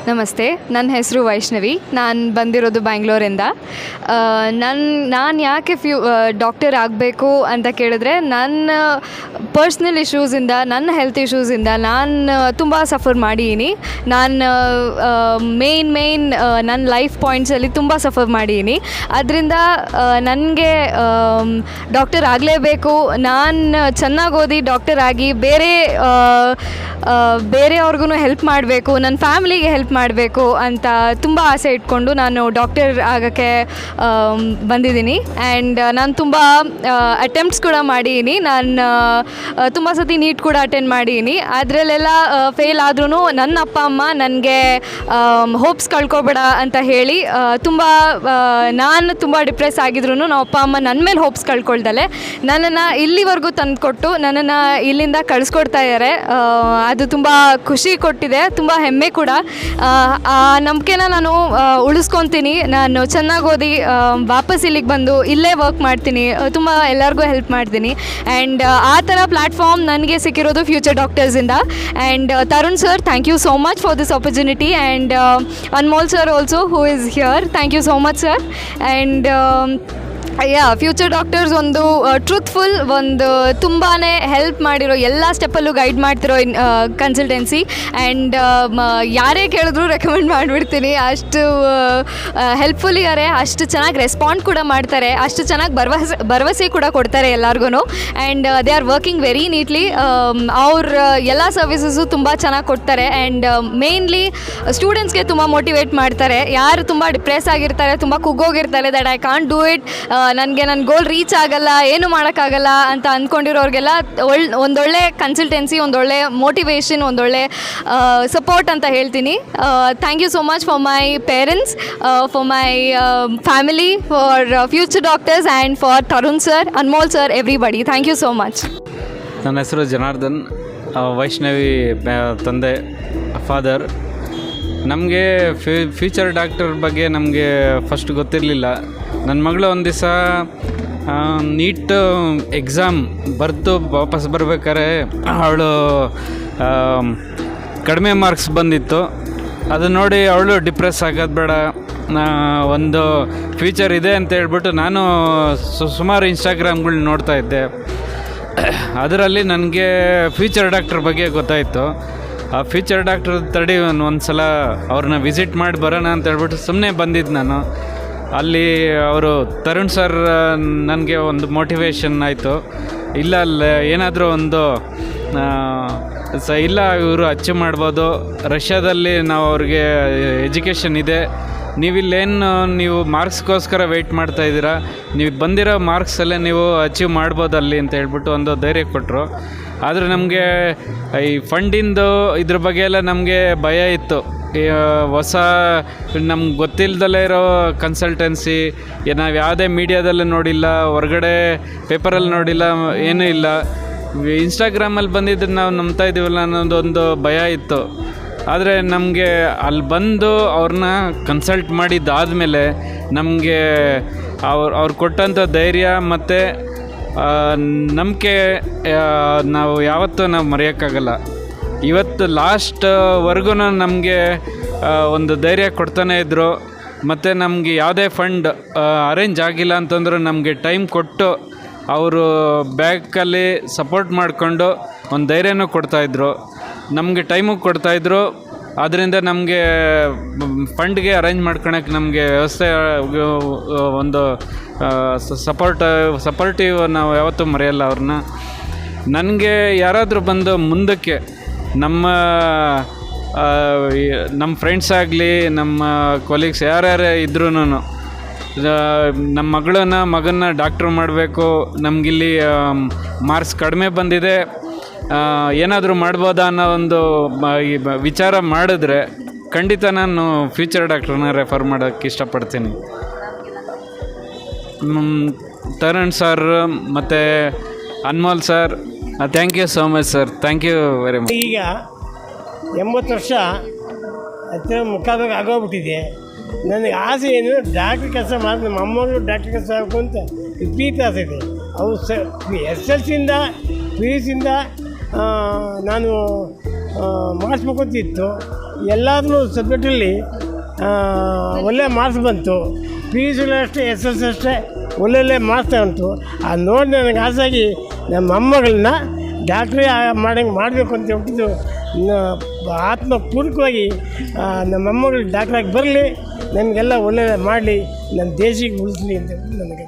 ನಮಸ್ತೆ, ನನ್ನ ಹೆಸರು ವೈಷ್ಣವಿ. ನಾನು ಬಂದಿರೋದು ಬ್ಯಾಂಗ್ಳೂರಿಂದ. ನಾನು ಯಾಕೆ ಡಾಕ್ಟರ್ ಆಗಬೇಕು ಅಂತ ಕೇಳಿದ್ರೆ, ನನ್ನ ಪರ್ಸ್ನಲ್ ಇಶ್ಯೂಸಿಂದ, ನನ್ನ ಹೆಲ್ತ್ ಇಶ್ಯೂಸಿಂದ ನಾನು ತುಂಬ ಸಫರ್ ಮಾಡಿದ್ದೀನಿ. ನಾನು ಮೇನ್ ನನ್ನ ಲೈಫ್ ಪಾಯಿಂಟ್ಸಲ್ಲಿ ತುಂಬ ಸಫರ್ ಮಾಡಿದ್ದೀನಿ. ಅದರಿಂದ ನನಗೆ ಡಾಕ್ಟರ್ ಆಗಲೇಬೇಕು, ನಾನು ಚೆನ್ನಾಗಿ ಓದಿ ಡಾಕ್ಟರ್ ಆಗಿ ಬೇರೆಯವ್ರಿಗೂ ಹೆಲ್ಪ್ ಮಾಡಬೇಕು, ನನ್ನ ಫ್ಯಾಮಿಲಿಗೆ ಹೆಲ್ಪ್ ಮಾಡಬೇಕು ಅಂತ ತುಂಬ ಆಸೆ ಇಟ್ಕೊಂಡು ನಾನು ಡಾಕ್ಟರ್ ಆಗೋಕ್ಕೆ ಬಂದಿದ್ದೀನಿ. ಆ್ಯಂಡ್ ನಾನು ತುಂಬ ಅಟೆಂಪ್ಟ್ಸ್ ಕೂಡ ಮಾಡಿದ್ದೀನಿ. ನಾನು ತುಂಬ ಸತಿ ನೀಟ್ ಕೂಡ ಅಟೆಂಡ್ ಮಾಡಿದ್ದೀನಿ. ಅದರಲ್ಲೆಲ್ಲ ಫೇಲ್ ಆದ್ರೂ ನನ್ನ ಅಪ್ಪ ಅಮ್ಮ ನನಗೆ ಹೋಪ್ಸ್ ಕಳ್ಕೊಬೇಡ ಅಂತ ಹೇಳಿ ನಾನು ತುಂಬ ಡಿಪ್ರೆಸ್ ಆಗಿದ್ರು ನಮ್ಮ ಅಪ್ಪ ಅಮ್ಮ ನನ್ನ ಮೇಲೆ ಹೋಪ್ಸ್ ಕಳ್ಕೊಳ್ದಲೆ ನನ್ನನ್ನು ಇಲ್ಲಿವರೆಗೂ ತಂದುಕೊಟ್ಟು ನನ್ನನ್ನು ಇಲ್ಲಿಂದ ಕಳಿಸ್ಕೊಡ್ತಾ ಇದ್ದಾರೆ. ಅದು ತುಂಬ ಖುಷಿ ಕೊಟ್ಟಿದೆ, ತುಂಬ ಹೆಮ್ಮೆ ಕೂಡ. ಆ ನಂಬಿಕೆನ ನಾನು ಉಳಿಸ್ಕೊತೀನಿ. ನಾನು ಚೆನ್ನಾಗಿ ಓದಿ ವಾಪಸ್ ಇಲ್ಲಿಗೆ ಬಂದು ಇಲ್ಲೇ ವರ್ಕ್ ಮಾಡ್ತೀನಿ, ತುಂಬ ಎಲ್ಲರಿಗೂ ಹೆಲ್ಪ್ ಮಾಡ್ತೀನಿ. ಆ್ಯಂಡ್ ಆ ಥರ ಪ್ಲ್ಯಾಟ್ಫಾರ್ಮ್ ನನಗೆ ಸಿಕ್ಕಿರೋದು ಫ್ಯೂಚರ್ ಡಾಕ್ಟರ್ಸಿಂದ. And Tarun sir, thank you so much for this opportunity. And Anmol sir also, who is here, thank you so much sir. And future doctors ಒಂದು ಟ್ರೂತ್ಫುಲ್, ಒಂದು ತುಂಬಾ ಹೆಲ್ಪ್ ಮಾಡಿರೋ, ಎಲ್ಲ ಸ್ಟೆಪ್ಪಲ್ಲೂ ಗೈಡ್ ಮಾಡ್ತಿರೋ ಕನ್ಸಲ್ಟೆನ್ಸಿ. ಆ್ಯಂಡ್ ಯಾರೇ ಕೇಳಿದ್ರು ರೆಕಮೆಂಡ್ ಮಾಡಿಬಿಡ್ತೀನಿ. ಅಷ್ಟು ಹೆಲ್ಪ್ಫುಲ್ ಇದ್ದಾರೆ, ಅಷ್ಟು ಚೆನ್ನಾಗಿ ರೆಸ್ಪಾಂಡ್ ಕೂಡ ಮಾಡ್ತಾರೆ, ಅಷ್ಟು ಚೆನ್ನಾಗಿ ಭರವಸೆ ಕೂಡ ಕೊಡ್ತಾರೆ ಎಲ್ಲರಿಗೂ. And they are working very neatly. ಅವ್ರ ಎಲ್ಲ ಸರ್ವಿಸಸ್ಸು ತುಂಬ ಚೆನ್ನಾಗಿ ಕೊಡ್ತಾರೆ. ಆ್ಯಂಡ್ ಮೇನ್ಲಿ ಸ್ಟೂಡೆಂಟ್ಸ್ಗೆ ತುಂಬ ಮೋಟಿವೇಟ್ ಮಾಡ್ತಾರೆ. ಯಾರು ತುಂಬ ಡಿಪ್ರೆಸ್ ಆಗಿರ್ತಾರೆ, ತುಂಬ ಕುಗ್ಗೋಗಿರ್ತಾರೆ, that I can't do it, ನನಗೆ ನನ್ನ ಗೋಲ್ ರೀಚ್ ಆಗಲ್ಲ, ಏನು ಮಾಡೋಕ್ಕಾಗಲ್ಲ ಅಂತ ಅಂದ್ಕೊಂಡಿರೋರಿಗೆಲ್ಲ ಒಂದೊಳ್ಳೆ ಕನ್ಸಲ್ಟೆನ್ಸಿ, ಒಂದೊಳ್ಳೆ ಮೋಟಿವೇಶನ್, ಒಂದೊಳ್ಳೆ ಸಪೋರ್ಟ್ ಅಂತ ಹೇಳ್ತೀನಿ. Thank you so much for my parents, for my family, for future doctors and for Tarun sir, Anmol sir, everybody. Thank you so much. ನನ್ನ ಹೆಸರು ಜನಾರ್ದನ್, ವೈಷ್ಣವಿ ತಂದೆ, ಫಾದರ್. ನಮಗೆ ಫ್ಯೂಚರ್ ಡಾಕ್ಟರ್ ಬಗ್ಗೆ ನಮಗೆ ಫಸ್ಟ್ ಗೊತ್ತಿರಲಿಲ್ಲ. ನನ್ನ ಮಗಳು ಒಂದು ದಿವಸ ನೀಟ್ ಎಕ್ಸಾಮ್ ಬರೆದು ವಾಪಸ್ ಬರ್ಬೇಕಾದ್ರೆ ಅವಳು ಕಡಿಮೆ ಮಾರ್ಕ್ಸ್ ಬಂದಿತ್ತು. ಅದು ನೋಡಿ ಅವಳು ಡಿಪ್ರೆಸ್ ಆಗೋದು ಬೇಡ, ಒಂದು ಫ್ಯೂಚರ್ ಇದೆ ಅಂತ ಹೇಳ್ಬಿಟ್ಟು ನಾನು ಸುಮಾರು ಇನ್ಸ್ಟಾಗ್ರಾಮ್ಗಳು ನೋಡ್ತಾ ಇದ್ದೆ. ಅದರಲ್ಲಿ ನನಗೆ ಫ್ಯೂಚರ್ ಡಾಕ್ಟರ್ ಬಗ್ಗೆ ಗೊತ್ತಾಯಿತು. ಆ ಫ್ಯೂಚರ್ ಡಾಕ್ಟರ್ ತಡಿ ಒಂದು ಸಲ ಅವ್ರನ್ನ ವಿಸಿಟ್ ಮಾಡಿ ಬರೋಣ ಅಂತ ಹೇಳ್ಬಿಟ್ಟು ಸುಮ್ಮನೆ ಬಂದಿದ್ದು ನಾನು. ಅಲ್ಲಿ ಅವರು ತರುಣ್ ಸರ್ ನನಗೆ ಒಂದು ಮೋಟಿವೇಶನ್ ಆಯಿತು. ಇಲ್ಲ ಏನಾದರೂ ಒಂದು ಇಲ್ಲ ಇವರು ಅಚೀವ್ ಮಾಡ್ಬೋದು, ರಷ್ಯಾದಲ್ಲಿ ನಾವು ಅವ್ರಿಗೆ ಎಜುಕೇಷನ್ ಇದೆ, ನೀವು ಮಾರ್ಕ್ಸ್ಗೋಸ್ಕರ ವೆಯ್ಟ್ ಮಾಡ್ತಾಯಿದ್ದೀರಾ, ನೀವು ಬಂದಿರೋ ಮಾರ್ಕ್ಸಲ್ಲೇ ನೀವು ಅಚೀವ್ ಮಾಡ್ಬೋದು ಅಲ್ಲಿ ಅಂತ ಹೇಳ್ಬಿಟ್ಟು ಒಂದು ಧೈರ್ಯ ಕೊಟ್ಟರು. ಆದರೆ ನಮಗೆ ಈ ಫಂಡಿಂದು ಇದ್ರ ಬಗ್ಗೆ ಎಲ್ಲ ನಮಗೆ ಭಯ ಇತ್ತು. ಹೊಸ ನಮ್ಗೆ ಗೊತ್ತಿಲ್ಲದಲ್ಲೇ ಇರೋ ಕನ್ಸಲ್ಟೆನ್ಸಿ, ನಾವು ಯಾವುದೇ ಮೀಡಿಯಾದಲ್ಲೂ ನೋಡಿಲ್ಲ, ಹೊರಗಡೆ ಪೇಪರಲ್ಲಿ ನೋಡಿಲ್ಲ, ಏನೂ ಇಲ್ಲ. ಇನ್ಸ್ಟಾಗ್ರಾಮಲ್ಲಿ ಬಂದಿದ್ದು ನಾವು ನಂಬ್ತಾ ಇದ್ದೀವಲ್ಲ ಅನ್ನೋದೊಂದು ಭಯ ಇತ್ತು. ಆದರೆ ನಮಗೆ ಅಲ್ಲಿ ಬಂದು ಅವ್ರನ್ನ ಕನ್ಸಲ್ಟ್ ಮಾಡಿದ್ದಾದಮೇಲೆ ನಮಗೆ ಅವ್ರು ಕೊಟ್ಟಂಥ ಧೈರ್ಯ ಮತ್ತು ನಂಬಿಕೆ ನಾವು ಯಾವತ್ತೂ ಮರೆಯೋಕ್ಕಾಗಲ್ಲ. ಇವತ್ತು ಲಾಸ್ಟ್ವರೆಗೂ ನಮಗೆ ಒಂದು ಧೈರ್ಯ ಕೊಡ್ತಾನೆ ಇದ್ದರು. ಮತ್ತು ನಮಗೆ ಯಾವುದೇ ಫಂಡ್ ಅರೇಂಜ್ ಆಗಿಲ್ಲ ಅಂತಂದರೂ ನಮಗೆ ಟೈಮ್ ಕೊಟ್ಟು ಅವರು ಬ್ಯಾಕಲ್ಲಿ ಸಪೋರ್ಟ್ ಮಾಡಿಕೊಂಡು ಒಂದು ಧೈರ್ಯನೂ ಕೊಡ್ತಾಯಿದ್ರು, ನಮಗೆ ಟೈಮು ಕೊಡ್ತಾಯಿದ್ರು. ಆದ್ದರಿಂದ ನಮಗೆ ಫಂಡ್ಗೆ ಅರೇಂಜ್ ಮಾಡ್ಕೊಳಕ್ಕೆ ನಮಗೆ ವ್ಯವಸ್ಥೆ, ಒಂದು ಸಪೋರ್ಟಿವ್ ನಾವು ಯಾವತ್ತೂ ಮರೆಯಲ್ಲ ಅವ್ರನ್ನ. ನನಗೆ ಯಾರಾದರೂ ಬಂದು ಮುಂದಕ್ಕೆ ನಮ್ಮ ಫ್ರೆಂಡ್ಸ್ ಆಗಲಿ, ನಮ್ಮ ಕೊಲೀಗ್ಸ್ ಯಾರ್ಯಾರೇ ಇದ್ರೂ ನಮ್ಮ ಮಗನ್ನ ಡಾಕ್ಟ್ರು ಮಾಡಬೇಕು, ನಮಗಿಲ್ಲಿ ಮಾರ್ಕ್ಸ್ ಕಡಿಮೆ ಬಂದಿದೆ, ಏನಾದರೂ ಮಾಡ್ಬೋದಾ ಅನ್ನೋ ಒಂದು ವಿಚಾರ ಮಾಡಿದ್ರೆ ಖಂಡಿತ ನಾನು ಫ್ಯೂಚರ್ ಡಾಕ್ಟ್ರನ್ನ ರೆಫರ್ ಮಾಡೋಕ್ಕೆ ಇಷ್ಟಪಡ್ತೀನಿ. ತರುಣ್ ಸರ್ ಮತ್ತು Anmol sir, thank you so much sir, thank you very much. ಈಗ 80 ವರ್ಷ ಹತ್ತಿರ ಮುಖಾಬೇಕು ಆಗೋಗ್ಬಿಟ್ಟಿದೆ. ನನಗೆ ಆಸೆ ಏನು, ಡಾಕ್ಟ್ರ್ ಕೆಲಸ ಮಾಡಿ ನಮ್ಮ ಅಮ್ಮಗಳು ಡಾಕ್ಟ್ರ್ ಕೆಲಸ ಆಗಬೇಕು ಅಂತ ವಿಪರೀತ ಆಸೆ ಇದೆ. ಅವು SLCಯಿಂದ PUCಯಿಂದ ನಾನು ಮಾಡಿಸ್ಬೇಕು ಅಂತಿತ್ತು. ಎಲ್ಲಾದರೂ ಸಬ್ಜೆಕ್ಟಲ್ಲಿ ಒಳ್ಳೆ ಮಾರ್ಕ್ಸ್ ಬಂತು. ಪಿ ಯು ಸಿಲೂ ಅಷ್ಟೇ, ಎಸ್ ಎಲ್ ಸಿ ಅಷ್ಟೇ ಒಳ್ಳೊಳ್ಳೆ ಮಾರ್ಕ್ಸ್ ಉಂಟು. ಅದು ನೋಡಿ ನನಗೆ ಆಸೆಯಾಗಿ ನಮ್ಮ ಮೊಮ್ಮಗಳನ್ನ ಡಾಕ್ಟ್ರೇ ಮಾಡಬೇಕು ಅಂತ ಹೇಳ್ಬಿಟ್ಟು ಆತ್ಮಪೂರ್ವಕವಾಗಿ ನಮ್ಮ ಮೊಮ್ಮಗಳು ಡಾಕ್ಟ್ರಾಗಿ ಬರಲಿ, ನಮಗೆಲ್ಲ ಒಳ್ಳೆಯದು ಮಾಡಲಿ, ನಮ್ಮ ದೇಶಕ್ಕೆ ಉಳಿಸ್ಲಿ ಅಂತ ನನಗೆ